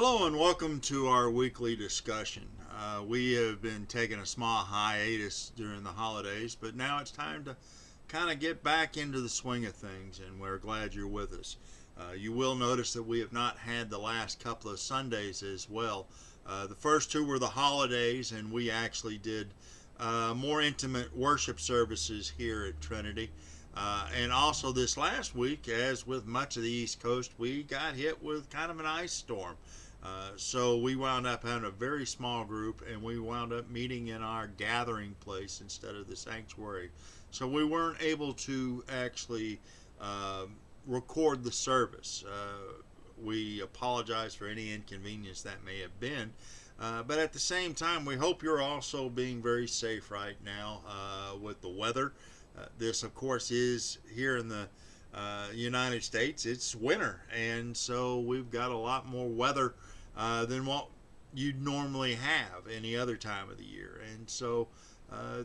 Hello and welcome to our weekly discussion. We have been taking a small hiatus during the holidays, but now it's time to kind of get back into the swing of things, and we're glad you're with us. You will notice that we have not had the last couple of Sundays as well. The first two were the holidays, and we actually did more intimate worship services here at Trinity. And also this last week, as with much of the East Coast, we got hit with kind of an ice storm. So we wound up having a very small group, and we wound up meeting in our gathering place instead of the sanctuary. So we weren't able to actually record the service. We apologize for any inconvenience that may have been. But at the same time, we hope you're also being very safe right now with the weather. This, of course, is here in the United States. It's winter, and so we've got a lot more weather than what you'd normally have any other time of the year. And so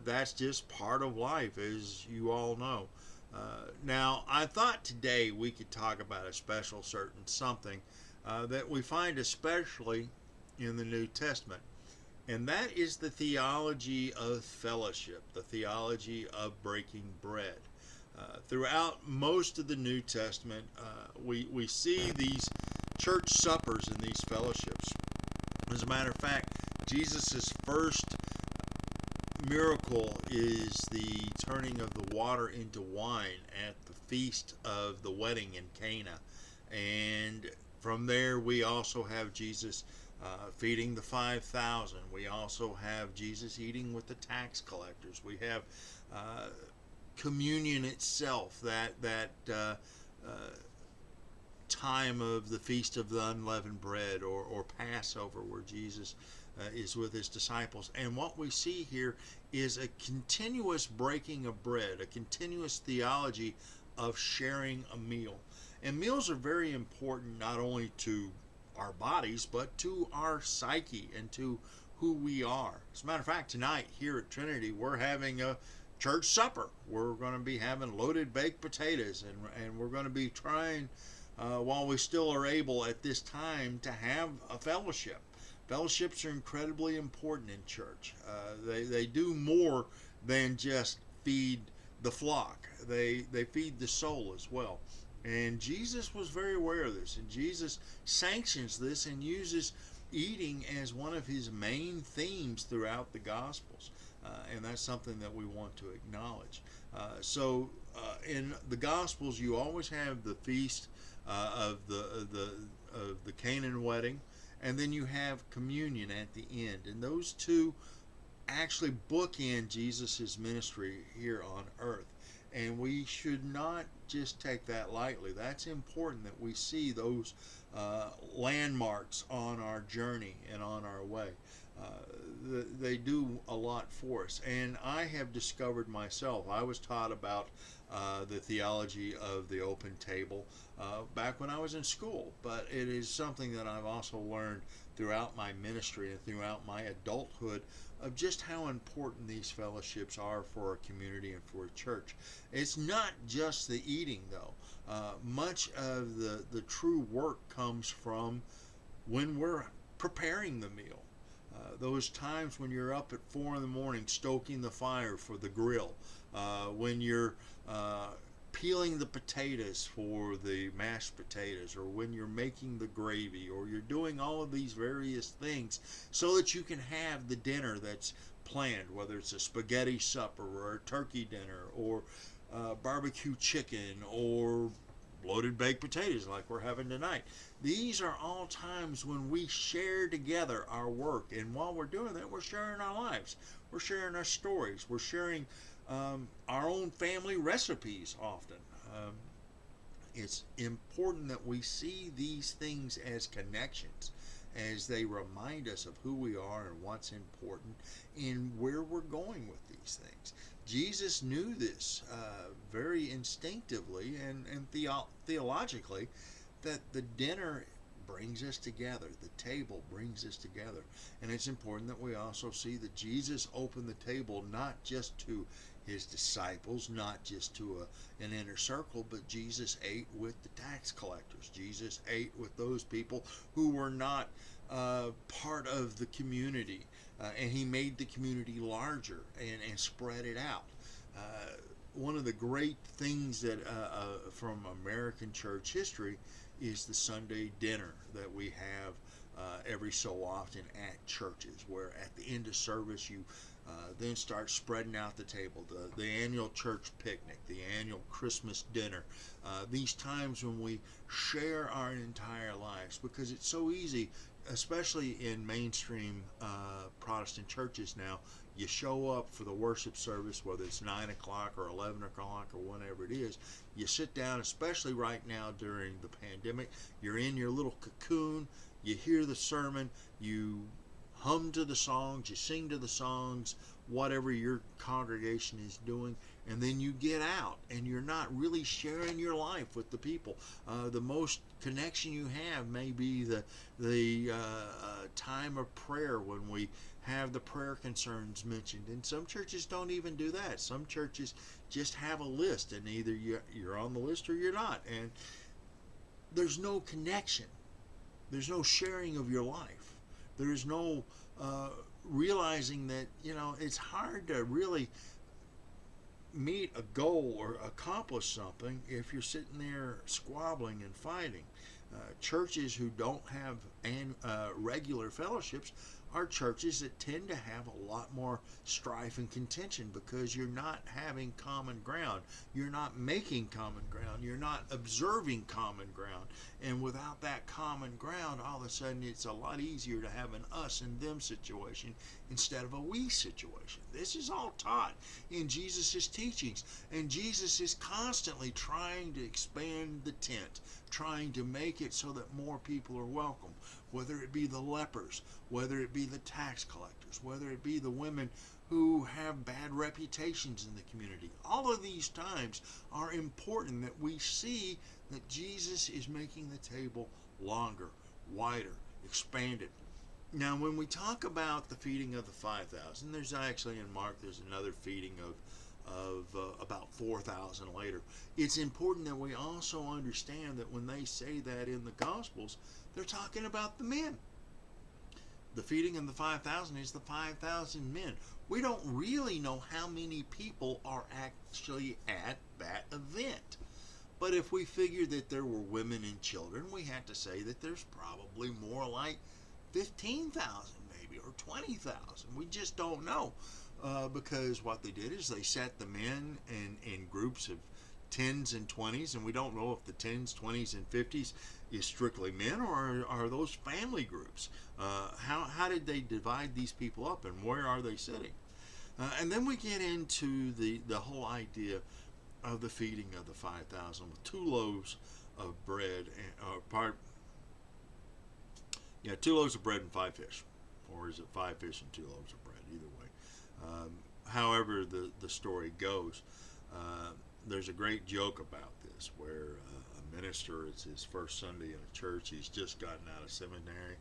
that's just part of life, as you all know. Now, I thought today we could talk about a special certain something that we find especially in the New Testament. And that is the theology of fellowship, the theology of breaking bread. Throughout most of the New Testament, we see these church suppers and these fellowships. As a matter of fact, Jesus' first miracle is the turning of the water into wine at the feast of the wedding in Cana. And from there, we also have Jesus feeding the 5,000. We also have Jesus eating with the tax collectors. We have communion itself, that time of the Feast of the Unleavened Bread, or Passover, where Jesus is with his disciples. And what we see here is a continuous breaking of bread, a continuous theology of sharing a meal. And meals are very important not only to our bodies, but to our psyche and to who we are. As a matter of fact, tonight here at Trinity, we're having a church supper. We're going to be having loaded baked potatoes, and we're going to be trying, while we still are able at this time, to have a fellowship. Fellowships are incredibly important in church. They do more than just feed the flock. They feed the soul as well. And Jesus was very aware of this, and Jesus sanctions this and uses eating as one of his main themes throughout the Gospels. And that's something that we want to acknowledge. So in the Gospels, you always have the feast of the Canaan wedding, and then you have communion at the end. And those two actually bookend Jesus' ministry here on earth. And we should not just take that lightly. That's important that we see those landmarks on our journey and on our way. They do a lot for us. And I have discovered myself, I was taught about the theology of the open table back when I was in school. But it is something that I've also learned throughout my ministry and throughout my adulthood of just how important these fellowships are for a community and for a church. It's not just the eating, though. Much of the true work comes from when we're preparing the meal. Those times when you're up at 4 in the morning stoking the fire for the grill, when you're peeling the potatoes for the mashed potatoes, or when you're making the gravy, or you're doing all of these various things so that you can have the dinner that's planned, whether it's a spaghetti supper or a turkey dinner or barbecue chicken or loaded baked potatoes like we're having tonight. These are all times when we share together our work, and while we're doing that, we're sharing our lives, we're sharing our stories, we're sharing our own family recipes often. It's important that we see these things as connections, as they remind us of who we are and what's important and where we're going with these things. Jesus knew this very instinctively and theologically, that the dinner brings us together. The table brings us together. And it's important that we also see that Jesus opened the table not just to his disciples, not just to an inner circle, but Jesus ate with the tax collectors. Jesus ate with those people who were not part of the community, and he made the community larger and spread it out. One of the great things that from American church history is the Sunday dinner that we have every so often at churches, where at the end of service you then start spreading out the table, the annual church picnic, the annual Christmas dinner, these times when we share our entire lives, because it's so easy, especially in mainstream Protestant churches now. You show up for the worship service, whether it's 9 o'clock or 11 o'clock or whenever it is. You sit down, especially right now during the pandemic. You're in your little cocoon. You hear the sermon. You hum to the songs. You sing to the songs, whatever your congregation is doing. And then you get out, and you're not really sharing your life with the people. The most connection you have may be the time of prayer, when we have the prayer concerns mentioned. And some churches don't even do that. Some churches just have a list, and either you're on the list or you're not. And there's no connection. There's no sharing of your life. There's no realizing that, it's hard to really meet a goal or accomplish something if you're sitting there squabbling and fighting. Churches who don't have regular fellowships are churches that tend to have a lot more strife and contention, because you're not having common ground. You're not making common ground. You're not observing common ground. And without that common ground, all of a sudden it's a lot easier to have an us and them situation instead of a we situation. This is all taught in Jesus' teachings. And Jesus is constantly trying to expand the tent, trying to make it so that more people are welcome, whether it be the lepers, whether it be the tax collectors, whether it be the women who have bad reputations in the community. All of these times are important, that we see that Jesus is making the table longer, wider, expanded. Now, when we talk about the feeding of the 5,000, there's actually in Mark, there's another feeding of about 4,000 later. It's important that we also understand that when they say that in the Gospels, they're talking about the men. The feeding of the 5,000 is the 5,000 men. We don't really know how many people are actually at that event. But if we figure that there were women and children, we have to say that there's probably more like 15,000 maybe, or 20,000. We just don't know. Because what they did is they set the men in groups of 10s and 20s, and we don't know if the 10s, 20s, and 50s is strictly men, or are those family groups. How did they divide these people up, and where are they sitting? And then we get into the whole idea of the feeding of the 5,000 with 2 loaves of bread, 2 loaves of bread and 5 fish, or is it 5 fish and 2 loaves of bread? Either way. However the story goes, there's a great joke about this, where a minister, it's his first Sunday in a church, he's just gotten out of seminary,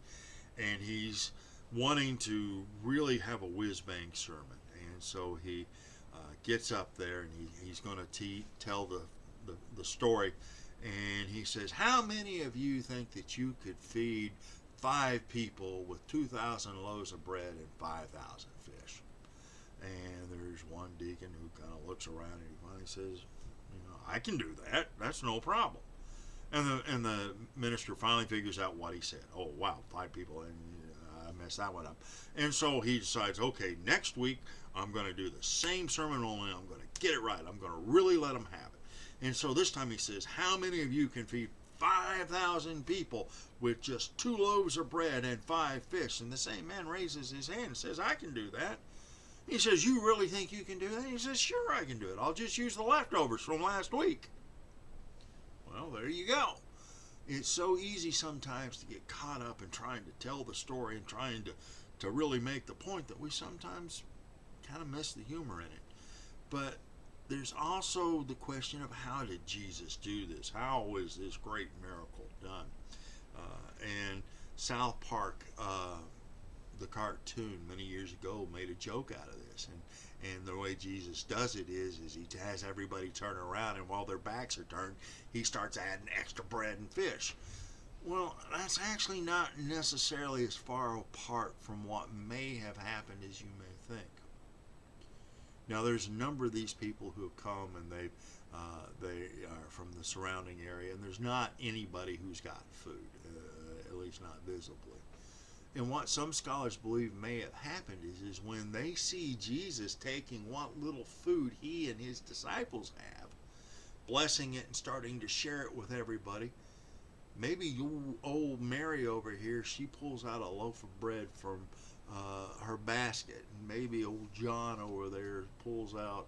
and he's wanting to really have a whiz-bang sermon. And so he gets up there, and he's going to tell the story, and he says, how many of you think that you could feed 5 people with 2,000 loaves of bread and 5,000 fish? And there's one deacon who kind of looks around, and he finally says, I can do that. That's no problem. And the minister finally figures out what he said. Oh, wow, 5 people, and I messed that one up. And so he decides, okay, next week I'm going to do the same sermon, only I'm going to get it right. I'm going to really let them have it. And so this time he says, how many of you can feed 5,000 people with just 2 loaves of bread and 5 fish? And the same man raises his hand and says, I can do that. He says, you really think you can do that? He says, sure, I can do it. I'll just use the leftovers from last week. Well, there you go. It's so easy sometimes to get caught up in trying to tell the story and trying to really make the point that we sometimes kind of miss the humor in it. But there's also the question of, how did Jesus do this? How was this great miracle done? And South Park the cartoon many years ago made a joke out of this, and the way Jesus does it is he has everybody turn around, and while their backs are turned, he starts adding extra bread and fish. Well, that's actually not necessarily as far apart from what may have happened as you may think. Now, there's a number of these people who have come, and they are from the surrounding area, and there's not anybody who's got food, at least not visibly. And what some scholars believe may have happened is when they see Jesus taking what little food he and his disciples have, blessing it and starting to share it with everybody, maybe old Mary over here, she pulls out a loaf of bread from her basket, and maybe old John over there pulls out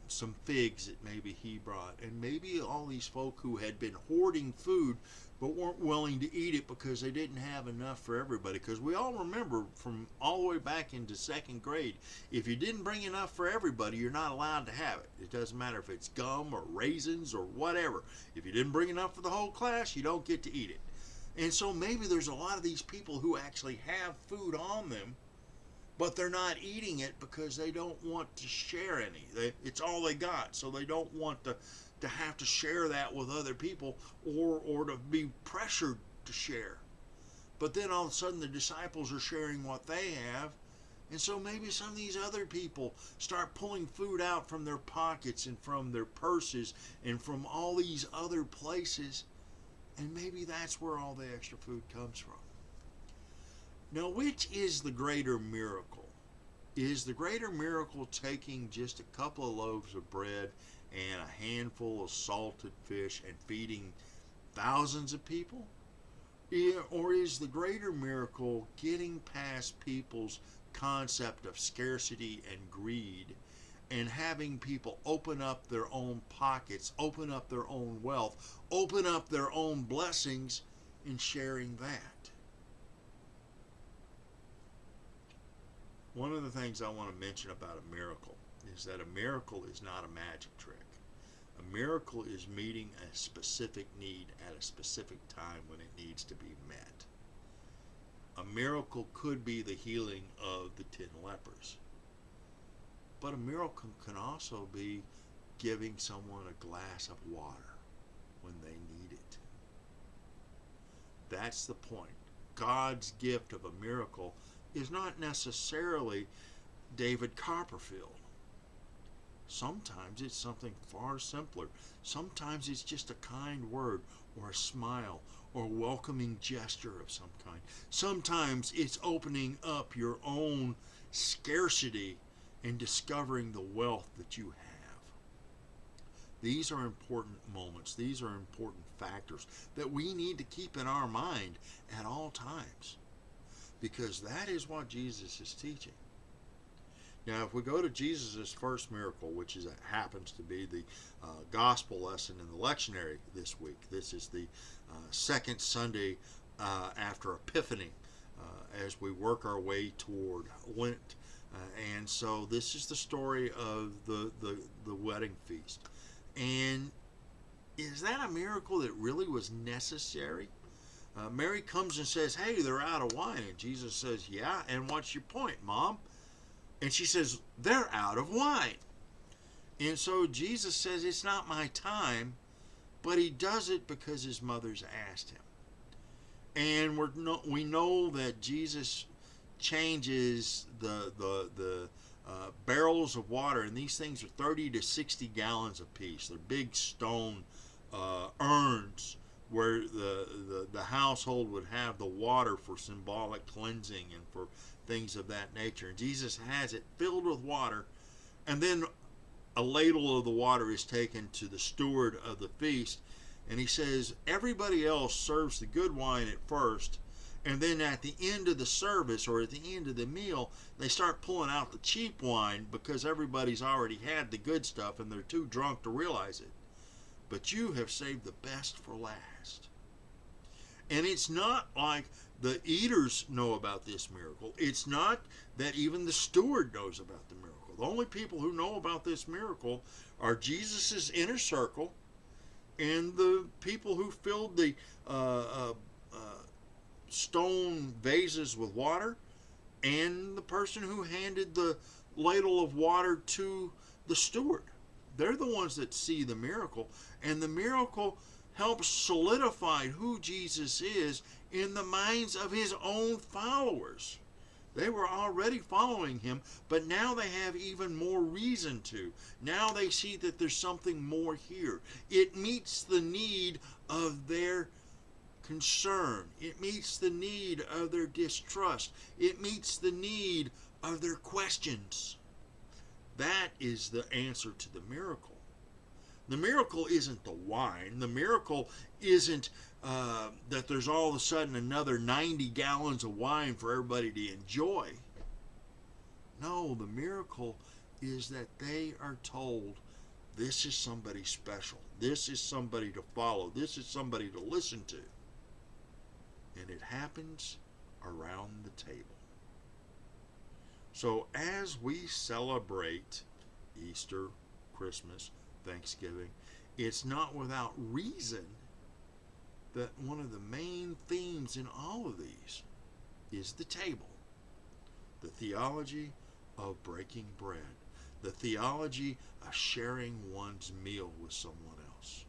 some figs that maybe he brought, and maybe all these folk who had been hoarding food but weren't willing to eat it because they didn't have enough for everybody. Because we all remember from all the way back into second grade, if you didn't bring enough for everybody, you're not allowed to have it. It doesn't matter if it's gum or raisins or whatever. If you didn't bring enough for the whole class, you don't get to eat it. And so maybe there's a lot of these people who actually have food on them, but they're not eating it because they don't want to share any. It's all they got, so they don't want to have to share that with other people, or to be pressured to share. But then all of a sudden the disciples are sharing what they have, and so maybe some of these other people start pulling food out from their pockets and from their purses and from all these other places, and maybe that's where all the extra food comes from. Now, which is the greater miracle? Is the greater miracle taking just a couple of loaves of bread and a handful of salted fish and feeding thousands of people? Or is the greater miracle getting past people's concept of scarcity and greed and having people open up their own pockets, open up their own wealth, open up their own blessings, and sharing that? One of the things I want to mention about a miracle is that a miracle is not a magic trick. A miracle is meeting a specific need at a specific time when it needs to be met. A miracle could be the healing of the 10 lepers. But a miracle can also be giving someone a glass of water when they need it. That's the point. God's gift of a miracle is not necessarily David Copperfield. Sometimes it's something far simpler. Sometimes it's just a kind word or a smile or a welcoming gesture of some kind. Sometimes it's opening up your own scarcity and discovering the wealth that you have. These are important moments. These are important factors that we need to keep in our mind at all times, because that is what Jesus is teaching. Now, if we go to Jesus' first miracle, which happens to be the gospel lesson in the lectionary this week. This is the second Sunday after Epiphany, as we work our way toward Lent. And so this is the story of the wedding feast. And is that a miracle that really was necessary? Mary comes and says, hey, they're out of wine. And Jesus says, yeah, and what's your point, Mom? And she says, they're out of wine. And so Jesus says, it's not my time, but he does it because his mother's asked him. And we know that Jesus changes the barrels of water, and these things are 30 to 60 gallons apiece. They're big stone urns where the household would have the water for symbolic cleansing and for things of that nature. And Jesus has it filled with water, and then a ladle of the water is taken to the steward of the feast, and he says everybody else serves the good wine at first, and then at the end of the service or at the end of the meal, they start pulling out the cheap wine because everybody's already had the good stuff and they're too drunk to realize it. But you have saved the best for last. And it's not like the eaters know about this miracle. It's not that even the steward knows about the miracle. The only people who know about this miracle are Jesus' inner circle and the people who filled the stone vases with water, and the person who handed the ladle of water to the steward. They're the ones that see the miracle, and the miracle helps solidify who Jesus is in the minds of his own followers. They were already following him, but now they have even more reason to. Now they see that there's something more here. It meets the need of their concern. It meets the need of their distrust. It meets the need of their questions. That is the answer to the miracle. The miracle isn't the wine. The miracle isn't that there's all of a sudden another 90 gallons of wine for everybody to enjoy. No, the miracle is that they are told this is somebody special. This is somebody to follow. This is somebody to listen to. And it happens around the table. So as we celebrate Easter, Christmas, Thanksgiving, it's not without reason that one of the main themes in all of these is the table. The theology of breaking bread. The theology of sharing one's meal with someone else.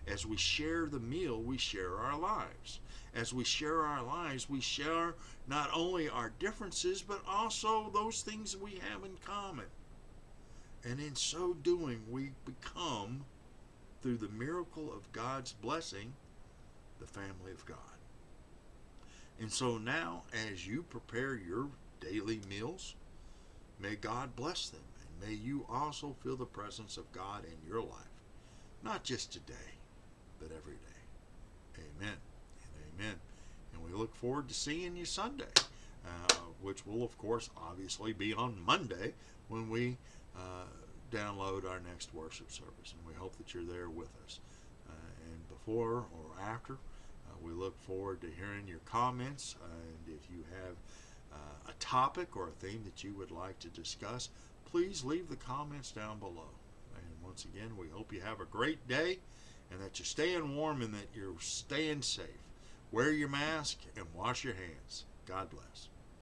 As we share the meal, we share our lives. As we share our lives, we share not only our differences, but also those things we have in common. And in so doing, we become, through the miracle of God's blessing, the family of God. And so now, as you prepare your daily meals, may God bless them. And may you also feel the presence of God in your life. Not just today, but every day. Amen and amen. And we look forward to seeing you Sunday, which will, of course, obviously be on Monday when we download our next worship service. And we hope that you're there with us. And before or after, we look forward to hearing your comments. And if you have a topic or a theme that you would like to discuss, please leave the comments down below. And once again, we hope you have a great day and that you're staying warm and that you're staying safe. Wear your mask and wash your hands. God bless.